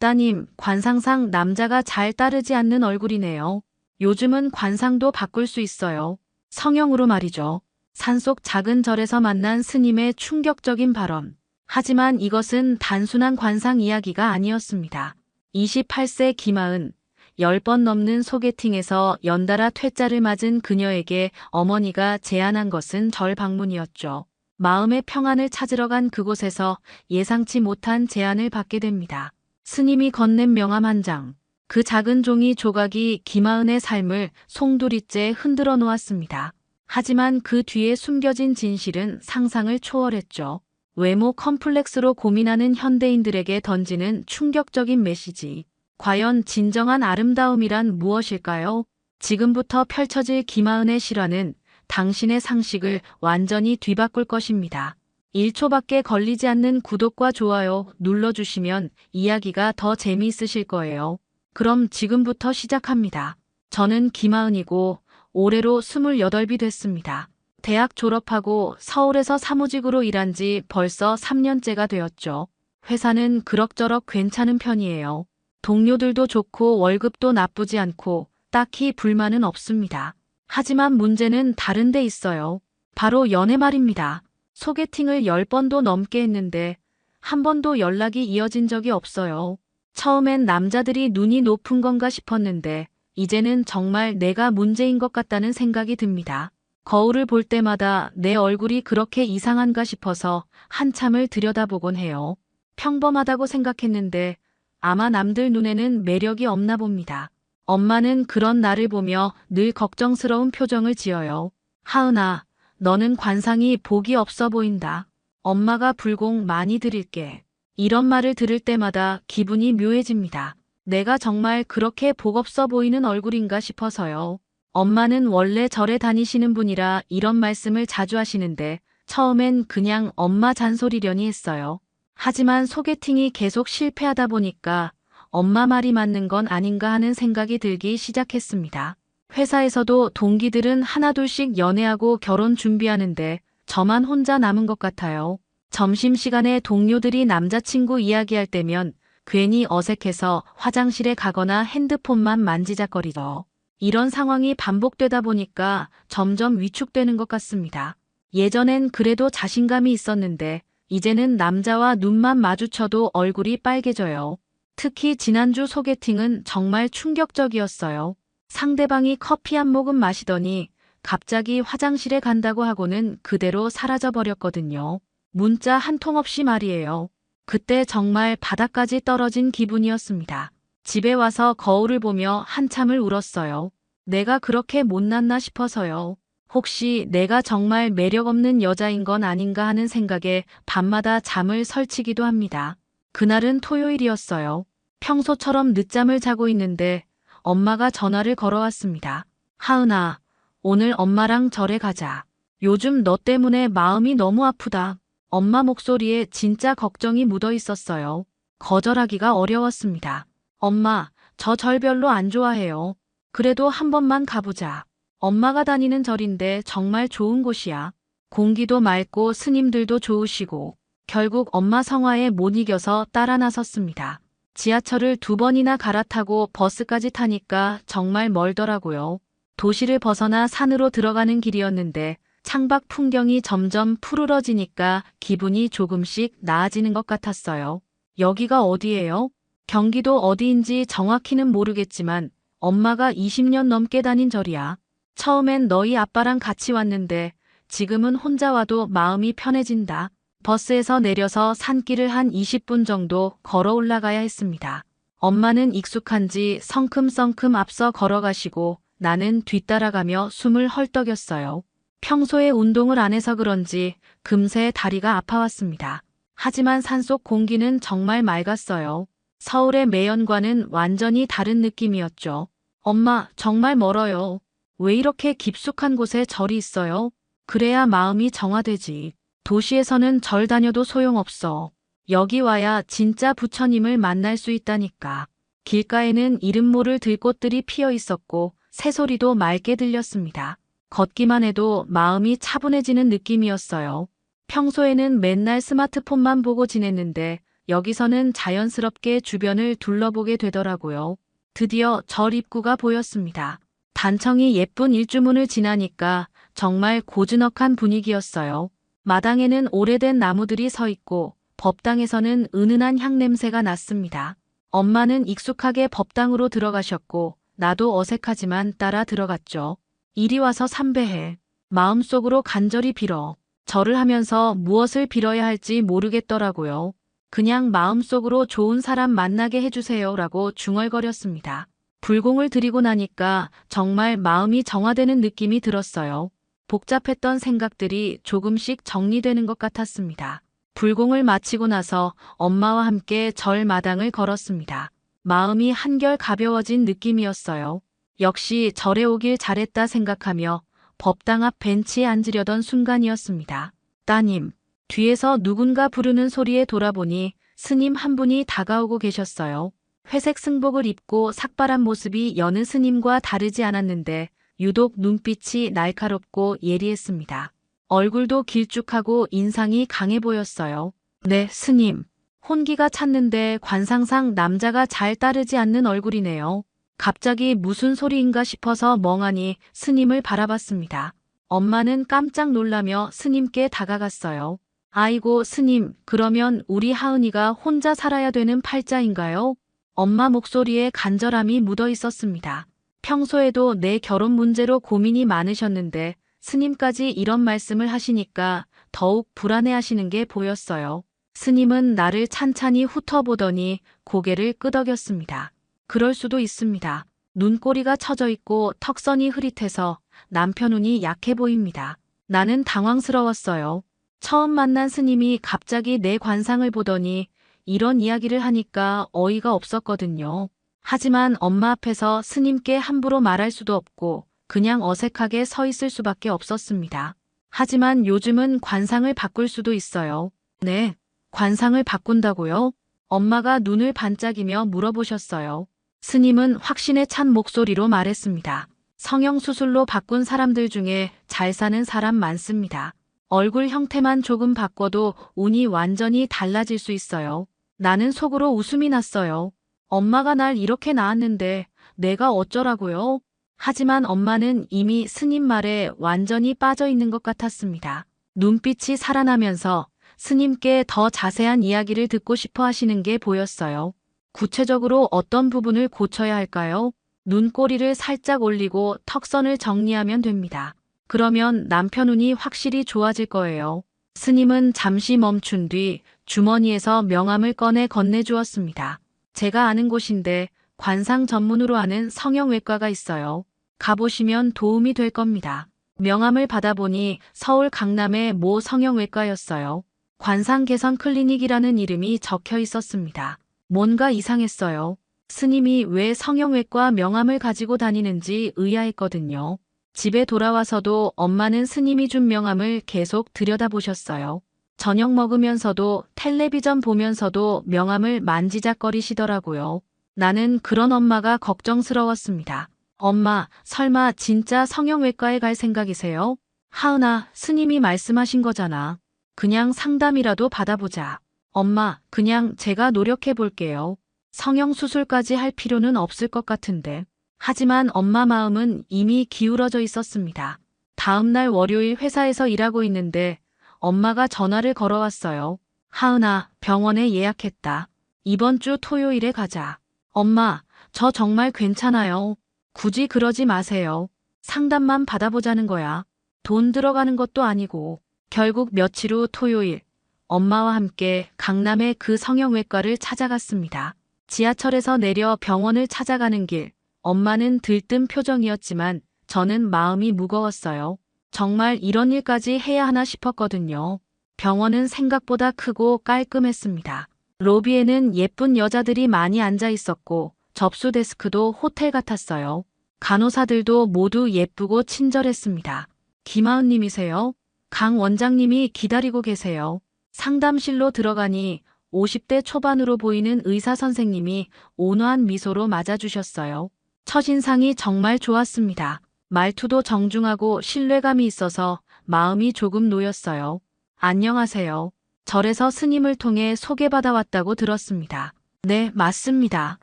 따님, 관상상 남자가 잘 따르지 않는 얼굴이네요. 요즘은 관상도 바꿀 수 있어요. 성형으로 말이죠. 산속 작은 절에서 만난 스님의 충격적인 발언. 하지만 이것은 단순한 관상 이야기가 아니었습니다. 28세 김하은, 10번 넘는 소개팅에서 연달아 퇴짜를 맞은 그녀에게 어머니가 제안한 것은 절 방문이었죠. 마음의 평안을 찾으러 간 그곳에서 예상치 못한 제안을 받게 됩니다. 스님이 건넨 명함 한 장. 그 작은 종이 조각이 김하은의 삶을 송두리째 흔들어 놓았습니다. 하지만 그 뒤에 숨겨진 진실은 상상을 초월했죠. 외모 컴플렉스로 고민하는 현대인들에게 던지는 충격적인 메시지. 과연 진정한 아름다움이란 무엇일까요? 지금부터 펼쳐질 김하은의 실화는 당신의 상식을 완전히 뒤바꿀 것입니다. 1초밖에 걸리지 않는 구독과 좋아요 눌러주시면 이야기가 더 재미있으실 거예요. 그럼 지금부터 시작합니다. 저는 김하은이고 올해로 28이 됐습니다. 대학 졸업하고 서울에서 사무직으로 일한 지 벌써 3년째가 되었죠. 회사는 그럭저럭 괜찮은 편이에요. 동료들도 좋고 월급도 나쁘지 않고 딱히 불만은 없습니다. 하지만 문제는 다른 데 있어요. 바로 연애 말입니다. 소개팅을 10번도 넘게 했는데 한 번도 연락이 이어진 적이 없어요. 처음엔 남자들이 눈이 높은 건가 싶었는데 이제는 정말 내가 문제인 것 같다는 생각이 듭니다. 거울을 볼 때마다 내 얼굴이 그렇게 이상한가 싶어서 한참을 들여다보곤 해요. 평범하다고 생각했는데 아마 남들 눈에는 매력이 없나 봅니다. 엄마는 그런 나를 보며 늘 걱정스러운 표정을 지어요. 하은아, 너는 관상이 복이 없어 보인다. 엄마가 불공 많이 드릴게. 이런 말을 들을 때마다 기분이 묘해집니다. 내가 정말 그렇게 복 없어 보이는 얼굴인가 싶어서요. 엄마는 원래 절에 다니시는 분이라 이런 말씀을 자주 하시는데 처음엔 그냥 엄마 잔소리려니 했어요. 하지만 소개팅이 계속 실패하다 보니까 엄마 말이 맞는 건 아닌가 하는 생각이 들기 시작했습니다. 회사에서도 동기들은 하나둘씩 연애하고 결혼 준비하는데 저만 혼자 남은 것 같아요. 점심시간에 동료들이 남자친구 이야기할 때면 괜히 어색해서 화장실에 가거나 핸드폰만 만지작거리죠. 이런 상황이 반복되다 보니까 점점 위축되는 것 같습니다. 예전엔 그래도 자신감이 있었는데 이제는 남자와 눈만 마주쳐도 얼굴이 빨개져요. 특히 지난주 소개팅은 정말 충격적이었어요. 상대방이 커피 한 모금 마시더니 갑자기 화장실에 간다고 하고는 그대로 사라져버렸거든요. 문자 한 통 없이 말이에요. 그때 정말 바닥까지 떨어진 기분이었습니다. 집에 와서 거울을 보며 한참을 울었어요. 내가 그렇게 못났나 싶어서요. 혹시 내가 정말 매력 없는 여자인 건 아닌가 하는 생각에 밤마다 잠을 설치기도 합니다. 그날은 토요일이었어요. 평소처럼 늦잠을 자고 있는데 엄마가 전화를 걸어왔습니다. 하은아, 오늘 엄마랑 절에 가자. 요즘 너 때문에 마음이 너무 아프다. 엄마 목소리에 진짜 걱정이 묻어 있었어요. 거절하기가 어려웠습니다. 엄마, 저 절 별로 안 좋아해요. 그래도 한 번만 가보자. 엄마가 다니는 절인데 정말 좋은 곳이야. 공기도 맑고 스님들도 좋으시고 결국 엄마 성화에 못 이겨서 따라 나섰습니다. 지하철을 2번이나 갈아타고 버스까지 타니까 정말 멀더라고요. 도시를 벗어나 산으로 들어가는 길이었는데 창밖 풍경이 점점 푸르러지니까 기분이 조금씩 나아지는 것 같았어요. 여기가 어디예요? 경기도 어디인지 정확히는 모르겠지만 엄마가 20년 넘게 다닌 절이야. 처음엔 너희 아빠랑 같이 왔는데 지금은 혼자 와도 마음이 편해진다. 버스에서 내려서 산길을 한 20분 정도 걸어 올라가야 했습니다. 엄마는 익숙한지 성큼성큼 앞서 걸어가시고 나는 뒤따라가며 숨을 헐떡였어요. 평소에 운동을 안 해서 그런지 금세 다리가 아파왔습니다. 하지만 산속 공기는 정말 맑았어요. 서울의 매연과는 완전히 다른 느낌이었죠. 엄마, 정말 멀어요. 왜 이렇게 깊숙한 곳에 절이 있어요? 그래야 마음이 정화되지. 도시에서는 절 다녀도 소용없어. 여기 와야 진짜 부처님을 만날 수 있다니까. 길가에는 이름 모를 들꽃들이 피어 있었고 새소리도 맑게 들렸습니다. 걷기만 해도 마음이 차분해지는 느낌이었어요. 평소에는 맨날 스마트폰만 보고 지냈는데 여기서는 자연스럽게 주변을 둘러보게 되더라고요. 드디어 절 입구가 보였습니다. 단청이 예쁜 일주문을 지나니까 정말 고즈넉한 분위기였어요. 마당에는 오래된 나무들이 서 있고 법당에서는 은은한 향냄새가 났습니다. 엄마는 익숙하게 법당으로 들어가셨고 나도 어색하지만 따라 들어갔죠. 이리 와서 삼배해. 마음속으로 간절히 빌어. 절을 하면서 무엇을 빌어야 할지 모르겠더라고요. 그냥 마음속으로 좋은 사람 만나게 해주세요라고 중얼거렸습니다. 불공을 드리고 나니까 정말 마음이 정화되는 느낌이 들었어요. 복잡했던 생각들이 조금씩 정리되는 것 같았습니다. 불공을 마치고 나서 엄마와 함께 절 마당을 걸었습니다. 마음이 한결 가벼워진 느낌이었어요. 역시 절에 오길 잘했다 생각하며 법당 앞 벤치에 앉으려던 순간이었습니다. 따님, 뒤에서 누군가 부르는 소리에 돌아보니 스님 한 분이 다가오고 계셨어요. 회색 승복을 입고 삭발한 모습이 여느 스님과 다르지 않았는데 유독 눈빛이 날카롭고 예리했습니다. 얼굴도 길쭉하고 인상이 강해 보였어요. 네, 스님. 혼기가 찼는데 관상상 남자가 잘 따르지 않는 얼굴이네요. 갑자기 무슨 소리인가 싶어서 멍하니 스님을 바라봤습니다. 엄마는 깜짝 놀라며 스님께 다가갔어요. 아이고 스님, 그러면 우리 하은이가 혼자 살아야 되는 팔자인가요? 엄마 목소리에 간절함이 묻어 있었습니다. 평소에도 내 결혼 문제로 고민이 많으셨는데 스님까지 이런 말씀을 하시니까 더욱 불안해하시는 게 보였어요. 스님은 나를 찬찬히 훑어보더니 고개를 끄덕였습니다. 그럴 수도 있습니다. 눈꼬리가 처져 있고 턱선이 흐릿해서 남편 운이 약해 보입니다. 나는 당황스러웠어요. 처음 만난 스님이 갑자기 내 관상을 보더니 이런 이야기를 하니까 어이가 없었거든요. 하지만 엄마 앞에서 스님께 함부로 말할 수도 없고 그냥 어색하게 서 있을 수밖에 없었습니다. 하지만 요즘은 관상을 바꿀 수도 있어요. 네, 관상을 바꾼다고요? 엄마가 눈을 반짝이며 물어보셨어요. 스님은 확신에 찬 목소리로 말했습니다. 성형수술로 바꾼 사람들 중에 잘 사는 사람 많습니다. 얼굴 형태만 조금 바꿔도 운이 완전히 달라질 수 있어요. 나는 속으로 웃음이 났어요. 엄마가 날 이렇게 낳았는데 내가 어쩌라고요? 하지만 엄마는 이미 스님 말에 완전히 빠져 있는 것 같았습니다. 눈빛이 살아나면서 스님께 더 자세한 이야기를 듣고 싶어 하시는 게 보였어요. 구체적으로 어떤 부분을 고쳐야 할까요? 눈꼬리를 살짝 올리고 턱선을 정리하면 됩니다. 그러면 남편 운이 확실히 좋아질 거예요. 스님은 잠시 멈춘 뒤 주머니에서 명함을 꺼내 건네주었습니다. 제가 아는 곳인데 관상 전문으로 하는 성형외과가 있어요. 가보시면 도움이 될 겁니다. 명함을 받아보니 서울 강남의 모 성형외과였어요. 관상 개선 클리닉이라는 이름이 적혀 있었습니다. 뭔가 이상했어요. 스님이 왜 성형외과 명함을 가지고 다니는지 의아했거든요. 집에 돌아와서도 엄마는 스님이 준 명함을 계속 들여다보셨어요. 저녁 먹으면서도 텔레비전 보면서도 명함을 만지작거리시더라고요. 나는 그런 엄마가 걱정스러웠습니다. 엄마, 설마 진짜 성형외과에 갈 생각이세요? 하은아, 스님이 말씀하신 거잖아. 그냥 상담이라도 받아보자. 엄마, 그냥 제가 노력해 볼게요. 성형수술까지 할 필요는 없을 것 같은데. 하지만 엄마 마음은 이미 기울어져 있었습니다. 다음 날 월요일 회사에서 일하고 있는데 엄마가 전화를 걸어왔어요. 하은아, 병원에 예약했다. 이번 주 토요일에 가자. 엄마, 저 정말 괜찮아요. 굳이 그러지 마세요. 상담만 받아보자는 거야. 돈 들어가는 것도 아니고. 결국 며칠 후 토요일, 엄마와 함께 강남의 그 성형외과를 찾아갔습니다. 지하철에서 내려 병원을 찾아가는 길, 엄마는 들뜬 표정이었지만 저는 마음이 무거웠어요. 정말 이런 일까지 해야 하나 싶었거든요. 병원은 생각보다 크고 깔끔했습니다. 로비에는 예쁜 여자들이 많이 앉아 있었고 접수 데스크도 호텔 같았어요. 간호사들도 모두 예쁘고 친절했습니다. 김하은 님이세요? 강 원장님이 기다리고 계세요. 상담실로 들어가니 50대 초반으로 보이는 의사 선생님이 온화한 미소로 맞아주셨어요. 첫인상이 정말 좋았습니다. 말투도 정중하고 신뢰감이 있어서 마음이 조금 놓였어요. 안녕하세요. 절에서 스님을 통해 소개받아 왔다고 들었습니다. 네, 맞습니다.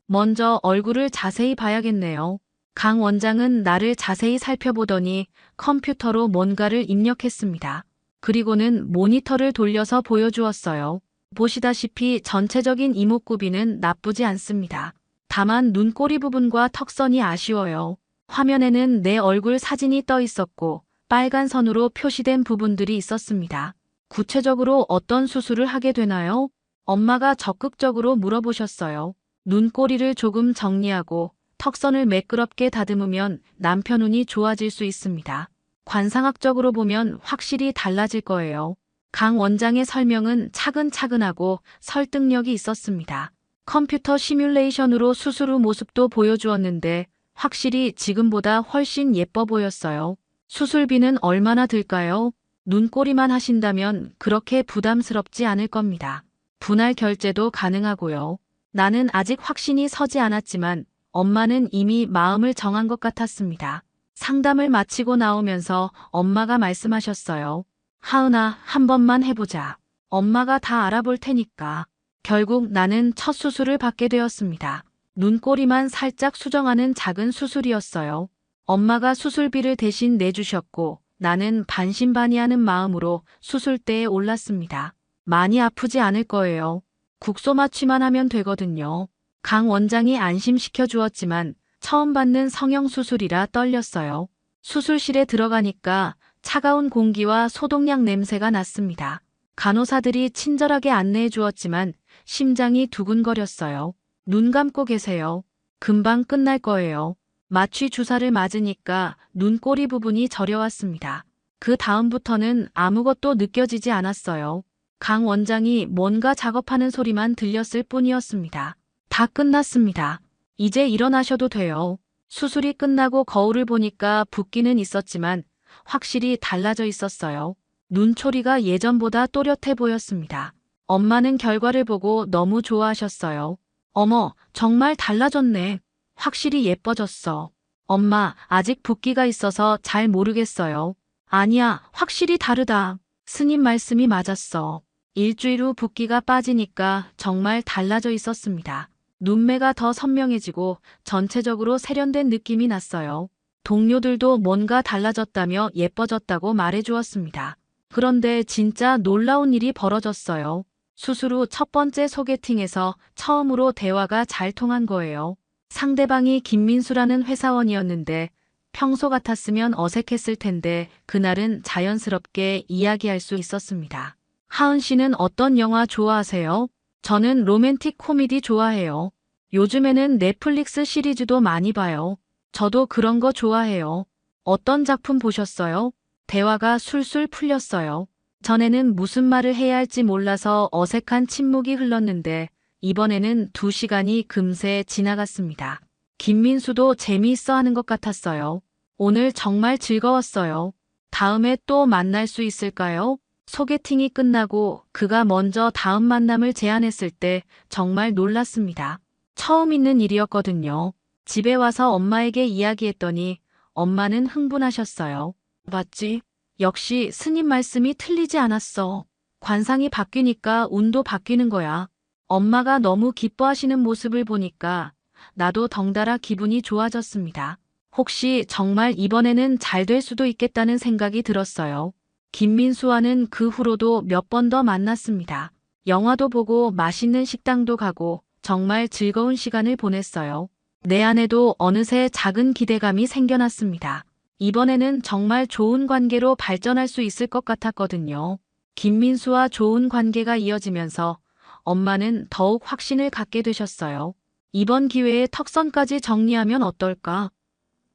먼저 얼굴을 자세히 봐야겠네요. 강 원장은 나를 자세히 살펴보더니 컴퓨터로 뭔가를 입력했습니다. 그리고는 모니터를 돌려서 보여주었어요. 보시다시피 전체적인 이목구비는 나쁘지 않습니다. 다만 눈꼬리 부분과 턱선이 아쉬워요. 화면에는 내 얼굴 사진이 떠 있었고 빨간 선으로 표시된 부분들이 있었습니다. 구체적으로 어떤 수술을 하게 되나요? 엄마가 적극적으로 물어보셨어요. 눈꼬리를 조금 정리하고 턱선을 매끄럽게 다듬으면 남편 운이 좋아질 수 있습니다. 관상학적으로 보면 확실히 달라질 거예요. 강 원장의 설명은 차근차근하고 설득력이 있었습니다. 컴퓨터 시뮬레이션으로 수술 후 모습도 보여주었는데 확실히 지금보다 훨씬 예뻐 보였어요. 수술비는 얼마나 들까요? 눈꼬리만 하신다면 그렇게 부담스럽지 않을 겁니다. 분할 결제도 가능하고요. 나는 아직 확신이 서지 않았지만 엄마는 이미 마음을 정한 것 같았습니다. 상담을 마치고 나오면서 엄마가 말씀하셨어요. 하은아, 한 번만 해보자. 엄마가 다 알아볼 테니까. 결국 나는 첫 수술을 받게 되었습니다. 눈꼬리만 살짝 수정하는 작은 수술이었어요. 엄마가 수술비를 대신 내주셨고 나는 반신반의하는 마음으로 수술대에 올랐습니다. 많이 아프지 않을 거예요. 국소 마취만 하면 되거든요. 강 원장이 안심시켜 주었지만 처음 받는 성형 수술이라 떨렸어요. 수술실에 들어가니까 차가운 공기와 소독약 냄새가 났습니다. 간호사들이 친절하게 안내해 주었지만 심장이 두근거렸어요. 눈 감고 계세요. 금방 끝날 거예요. 마취 주사를 맞으니까 눈꼬리 부분이 저려왔습니다. 그 다음부터는 아무것도 느껴지지 않았어요. 강 원장이 뭔가 작업하는 소리만 들렸을 뿐이었습니다. 다 끝났습니다. 이제 일어나셔도 돼요. 수술이 끝나고 거울을 보니까 붓기는 있었지만 확실히 달라져 있었어요. 눈초리가 예전보다 또렷해 보였습니다. 엄마는 결과를 보고 너무 좋아하셨어요. 어머, 정말 달라졌네. 확실히 예뻐졌어. 엄마, 아직 붓기가 있어서 잘 모르겠어요. 아니야, 확실히 다르다. 스님 말씀이 맞았어. 일주일 후 붓기가 빠지니까 정말 달라져 있었습니다. 눈매가 더 선명해지고 전체적으로 세련된 느낌이 났어요. 동료들도 뭔가 달라졌다며 예뻐졌다고 말해주었습니다. 그런데 진짜 놀라운 일이 벌어졌어요. 수술 후 첫 번째 소개팅에서 처음으로 대화가 잘 통한 거예요. 상대방이 김민수라는 회사원이었는데 평소 같았으면 어색했을 텐데 그날은 자연스럽게 이야기할 수 있었습니다. 하은 씨는 어떤 영화 좋아하세요? 저는 로맨틱 코미디 좋아해요. 요즘에는 넷플릭스 시리즈도 많이 봐요. 저도 그런 거 좋아해요. 어떤 작품 보셨어요? 대화가 술술 풀렸어요. 전에는 무슨 말을 해야 할지 몰라서 어색한 침묵이 흘렀는데 이번에는 2시간이 금세 지나갔습니다. 김민수도 재미있어 하는 것 같았어요. 오늘 정말 즐거웠어요. 다음에 또 만날 수 있을까요? 소개팅이 끝나고 그가 먼저 다음 만남을 제안했을 때 정말 놀랐습니다. 처음 있는 일이었거든요. 집에 와서 엄마에게 이야기했더니 엄마는 흥분하셨어요. 맞지? 역시 스님 말씀이 틀리지 않았어. 관상이 바뀌니까 운도 바뀌는 거야. 엄마가 너무 기뻐하시는 모습을 보니까 나도 덩달아 기분이 좋아졌습니다. 혹시 정말 이번에는 잘 될 수도 있겠다는 생각이 들었어요. 김민수와는 그 후로도 몇 번 더 만났습니다. 영화도 보고 맛있는 식당도 가고 정말 즐거운 시간을 보냈어요. 내 안에도 어느새 작은 기대감이 생겨났습니다. 이번에는 정말 좋은 관계로 발전할 수 있을 것 같았거든요. 김민수와 좋은 관계가 이어지면서 엄마는 더욱 확신을 갖게 되셨어요. 이번 기회에 턱선까지 정리하면 어떨까?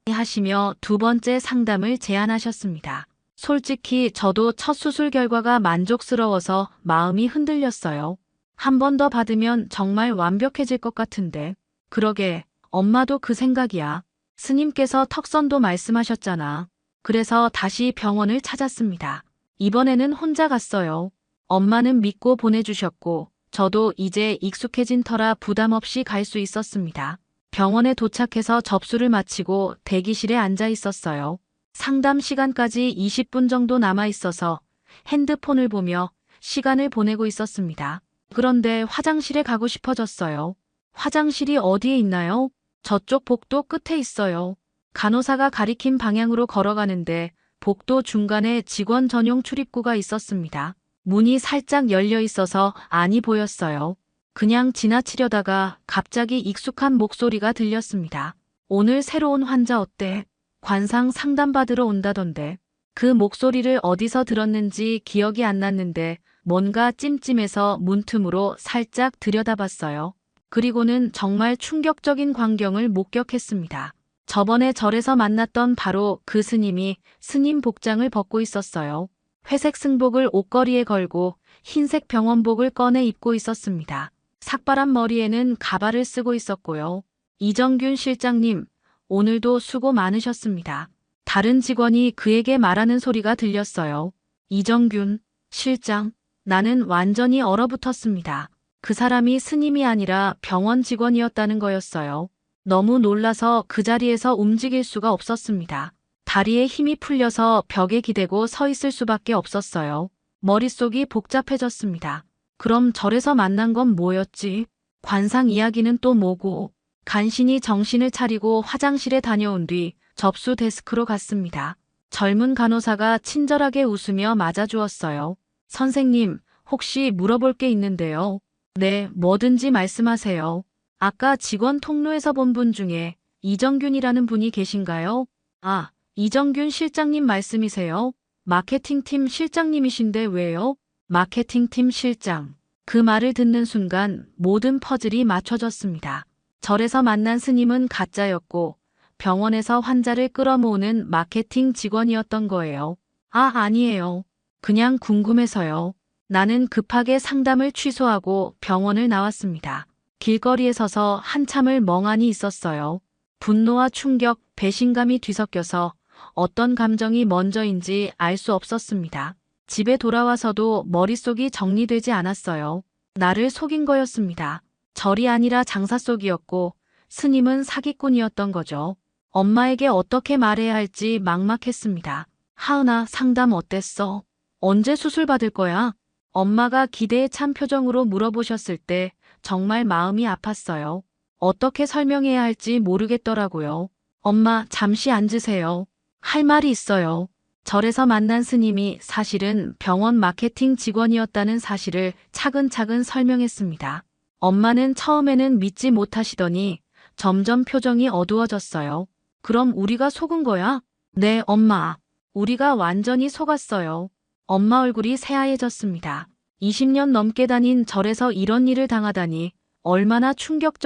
하시며 두 번째 상담을 제안하셨습니다. 솔직히 저도 첫 수술 결과가 만족스러워서 마음이 흔들렸어요. 한 번 더 받으면 정말 완벽해질 것 같은데. 그러게, 엄마도 그 생각이야. 스님께서 턱선도 말씀하셨잖아. 그래서 다시 병원을 찾았습니다. 이번에는 혼자 갔어요. 엄마는 믿고 보내주셨고 저도 이제 익숙해진 터라 부담 없이 갈 수 있었습니다. 병원에 도착해서 접수를 마치고 대기실에 앉아 있었어요. 상담 시간까지 20분 정도 남아 있어서 핸드폰을 보며 시간을 보내고 있었습니다. 그런데 화장실에 가고 싶어졌어요. 화장실이 어디에 있나요? 저쪽 복도 끝에 있어요. 간호사가 가리킨 방향으로 걸어가는데 복도 중간에 직원 전용 출입구가 있었습니다. 문이 살짝 열려 있어서 안이 보였어요. 그냥 지나치려다가 갑자기 익숙한 목소리가 들렸습니다. 오늘 새로운 환자 어때? 관상 상담받으러 온다던데. 그 목소리를 어디서 들었는지 기억이 안 났는데 뭔가 찜찜해서 문틈으로 살짝 들여다봤어요. 그리고는 정말 충격적인 광경을 목격했습니다. 저번에 절에서 만났던 바로 그 스님이 스님 복장을 벗고 있었어요. 회색 승복을 옷걸이에 걸고 흰색 병원복을 꺼내 입고 있었습니다. 삭발한 머리에는 가발을 쓰고 있었고요. 이정균 실장님, 오늘도 수고 많으셨습니다. 다른 직원이 그에게 말하는 소리가 들렸어요. 이정균, 실장, 나는 완전히 얼어붙었습니다. 그 사람이 스님이 아니라 병원 직원이었다는 거였어요. 너무 놀라서 그 자리에서 움직일 수가 없었습니다. 다리에 힘이 풀려서 벽에 기대고 서 있을 수밖에 없었어요. 머릿속이 복잡해졌습니다. 그럼 절에서 만난 건 뭐였지? 관상 이야기는 또 뭐고? 간신히 정신을 차리고 화장실에 다녀온 뒤 접수 데스크로 갔습니다. 젊은 간호사가 친절하게 웃으며 맞아주었어요. 선생님, 혹시 물어볼 게 있는데요. 네, 뭐든지 말씀하세요. 아까 직원 통로에서 본 분 중에 이정균이라는 분이 계신가요? 아, 이정균 실장님 말씀이세요? 마케팅팀 실장님이신데 왜요? 마케팅팀 실장. 그 말을 듣는 순간 모든 퍼즐이 맞춰졌습니다. 절에서 만난 스님은 가짜였고 병원에서 환자를 끌어모으는 마케팅 직원이었던 거예요. 아, 아니에요. 그냥 궁금해서요. 나는 급하게 상담을 취소하고 병원을 나왔습니다. 길거리에 서서 한참을 멍하니 있었어요. 분노와 충격, 배신감이 뒤섞여서 어떤 감정이 먼저인지 알 수 없었습니다. 집에 돌아와서도 머릿속이 정리되지 않았어요. 나를 속인 거였습니다. 절이 아니라 장사 속이었고 스님은 사기꾼이었던 거죠. 엄마에게 어떻게 말해야 할지 막막했습니다. 하은아, 상담 어땠어? 언제 수술 받을 거야? 엄마가 기대에 찬 표정으로 물어보셨을 때 정말 마음이 아팠어요. 어떻게 설명해야 할지 모르겠더라고요. 엄마, 잠시 앉으세요. 할 말이 있어요. 절에서 만난 스님이 사실은 병원 마케팅 직원이었다는 사실을 차근차근 설명했습니다. 엄마는 처음에는 믿지 못하시더니 점점 표정이 어두워졌어요. 그럼 우리가 속은 거야? 네, 엄마. 우리가 완전히 속았어요. 엄마 얼굴이 새하얘졌습니다. 20년 넘게 다닌 절에서 이런 일을 당하다니 얼마나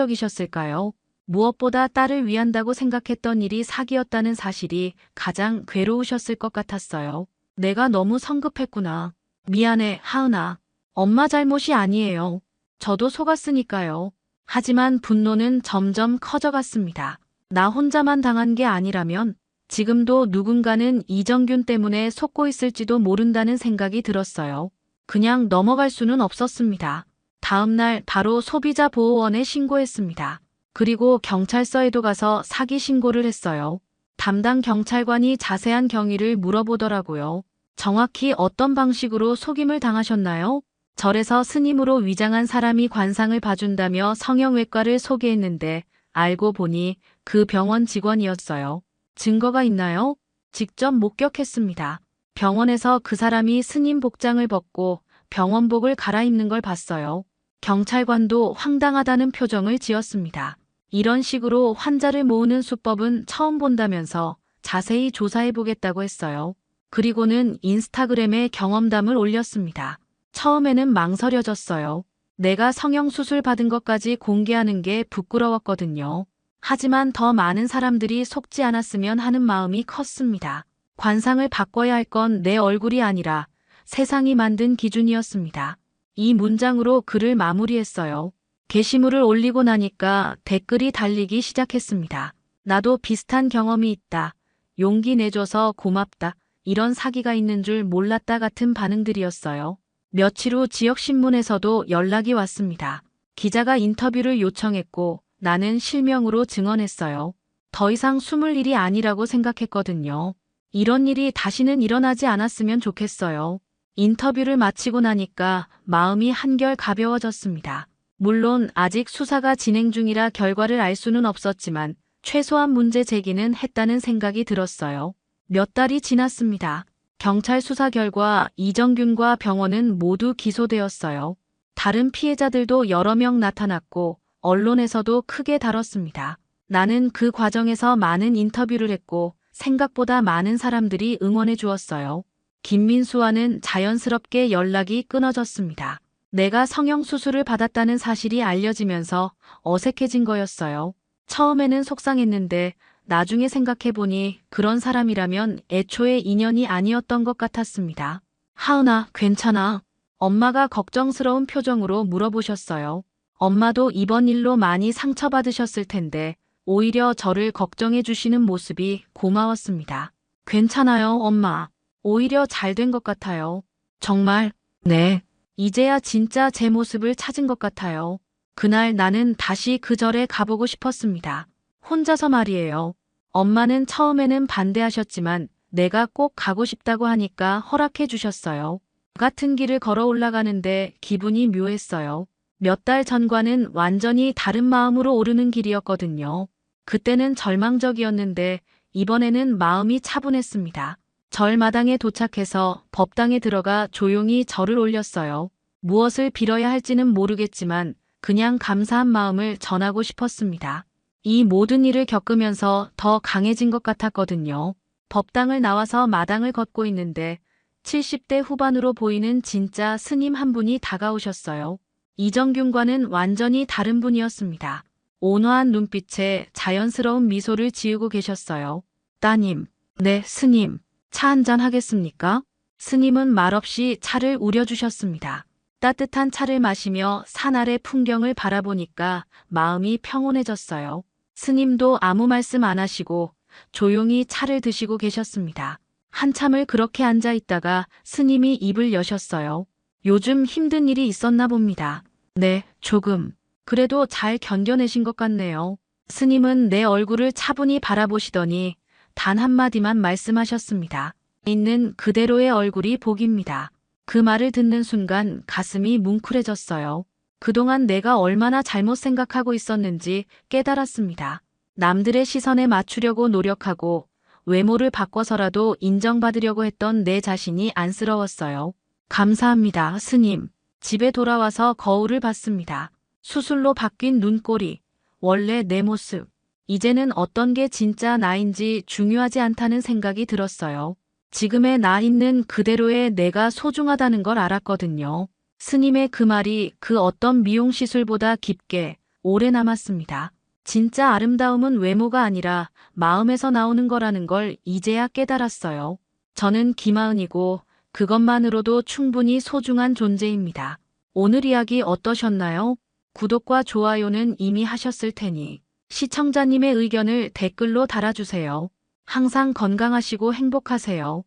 충격적이셨을까요? 무엇보다 딸을 위한다고 생각했던 일이 사기였다는 사실이 가장 괴로우셨을 것 같았어요. 내가 너무 성급했구나. 미안해, 하은아. 엄마 잘못이 아니에요. 저도 속았으니까요. 하지만 분노는 점점 커져갔습니다. 나 혼자만 당한 게 아니라면 지금도 누군가는 이정균 때문에 속고 있을지도 모른다는 생각이 들었어요. 그냥 넘어갈 수는 없었습니다. 다음 날 바로 소비자보호원에 신고했습니다. 그리고 경찰서에도 가서 사기 신고를 했어요. 담당 경찰관이 자세한 경위를 물어보더라고요. 정확히 어떤 방식으로 속임을 당하셨나요? 절에서 스님으로 위장한 사람이 관상을 봐준다며 성형외과를 소개했는데 알고 보니 그 병원 직원이었어요. 증거가 있나요? 직접 목격했습니다. 병원에서 그 사람이 스님 복장을 벗고 병원복을 갈아입는 걸 봤어요. 경찰관도 황당하다는 표정을 지었습니다. 이런 식으로 환자를 모으는 수법은 처음 본다면서 자세히 조사해보겠다고 했어요. 그리고는 인스타그램에 경험담을 올렸습니다. 처음에는 망설여졌어요. 내가 성형수술 받은 것까지 공개하는 게 부끄러웠거든요. 하지만 더 많은 사람들이 속지 않았으면 하는 마음이 컸습니다. 관상을 바꿔야 할 건 내 얼굴이 아니라 세상이 만든 기준이었습니다. 이 문장으로 글을 마무리했어요. 게시물을 올리고 나니까 댓글이 달리기 시작했습니다. 나도 비슷한 경험이 있다. 용기 내줘서 고맙다. 이런 사기가 있는 줄 몰랐다 같은 반응들이었어요. 며칠 후 지역신문에서도 연락이 왔습니다. 기자가 인터뷰를 요청했고 나는 실명으로 증언했어요. 더 이상 숨을 일이 아니라고 생각했거든요. 이런 일이 다시는 일어나지 않았으면 좋겠어요. 인터뷰를 마치고 나니까 마음이 한결 가벼워졌습니다. 물론 아직 수사가 진행 중이라 결과를 알 수는 없었지만 최소한 문제 제기는 했다는 생각이 들었어요. 몇 달이 지났습니다. 경찰 수사 결과 이정균과 병원은 모두 기소되었어요. 다른 피해자들도 여러 명 나타났고 언론에서도 크게 다뤘습니다. 나는 그 과정에서 많은 인터뷰를 했고 생각보다 많은 사람들이 응원해 주었어요. 김민수와는 자연스럽게 연락이 끊어졌습니다. 내가 성형수술을 받았다는 사실이 알려지면서 어색해진 거였어요. 처음에는 속상했는데 나중에 생각해보니 그런 사람이라면 애초에 인연이 아니었던 것 같았습니다. 하은아, 괜찮아? 엄마가 걱정스러운 표정으로 물어보셨어요. 엄마도 이번 일로 많이 상처받으셨을 텐데 오히려 저를 걱정해 주시는 모습이 고마웠습니다. 괜찮아요, 엄마. 오히려 잘 된 것 같아요. 정말? 네. 이제야 진짜 제 모습을 찾은 것 같아요. 그날 나는 다시 그 절에 가보고 싶었습니다. 혼자서 말이에요. 엄마는 처음에는 반대하셨지만 내가 꼭 가고 싶다고 하니까 허락해 주셨어요. 같은 길을 걸어 올라가는데 기분이 묘했어요. 몇 달 전과는 완전히 다른 마음으로 오르는 길이었거든요. 그때는 절망적이었는데 이번에는 마음이 차분했습니다. 절마당에 도착해서 법당에 들어가 조용히 절을 올렸어요. 무엇을 빌어야 할지는 모르겠지만 그냥 감사한 마음을 전하고 싶었습니다. 이 모든 일을 겪으면서 더 강해진 것 같았거든요. 법당을 나와서 마당을 걷고 있는데 70대 후반으로 보이는 진짜 스님 한 분이 다가오셨어요. 이정균과는 완전히 다른 분이었습니다. 온화한 눈빛에 자연스러운 미소를 지으고 계셨어요. 따님, 네, 스님. 차 한잔 하겠습니까? 스님은 말없이 차를 우려주셨습니다. 따뜻한 차를 마시며 산 아래 풍경을 바라보니까 마음이 평온해졌어요. 스님도 아무 말씀 안 하시고 조용히 차를 드시고 계셨습니다. 한참을 그렇게 앉아 있다가 스님이 입을 여셨어요. 요즘 힘든 일이 있었나 봅니다. 네, 조금. 그래도 잘 견뎌내신 것 같네요. 스님은 내 얼굴을 차분히 바라보시더니 단 한마디만 말씀하셨습니다. 있는 그대로의 얼굴이 복입니다. 그 말을 듣는 순간 가슴이 뭉클해졌어요. 그동안 내가 얼마나 잘못 생각하고 있었는지 깨달았습니다. 남들의 시선에 맞추려고 노력하고 외모를 바꿔서라도 인정받으려고 했던 내 자신이 안쓰러웠어요. 감사합니다, 스님. 집에 돌아와서 거울을 봤습니다. 수술로 바뀐 눈꼬리, 원래 내 모습. 이제는 어떤 게 진짜 나인지 중요하지 않다는 생각이 들었어요. 지금의 나 있는 그대로의 내가 소중하다는 걸 알았거든요. 스님의 그 말이 그 어떤 미용시술보다 깊게 오래 남았습니다. 진짜 아름다움은 외모가 아니라 마음에서 나오는 거라는 걸 이제야 깨달았어요. 저는 김하은이고 그것만으로도 충분히 소중한 존재입니다. 오늘 이야기 어떠셨나요? 구독과 좋아요는 이미 하셨을 테니 시청자님의 의견을 댓글로 달아주세요. 항상 건강하시고 행복하세요.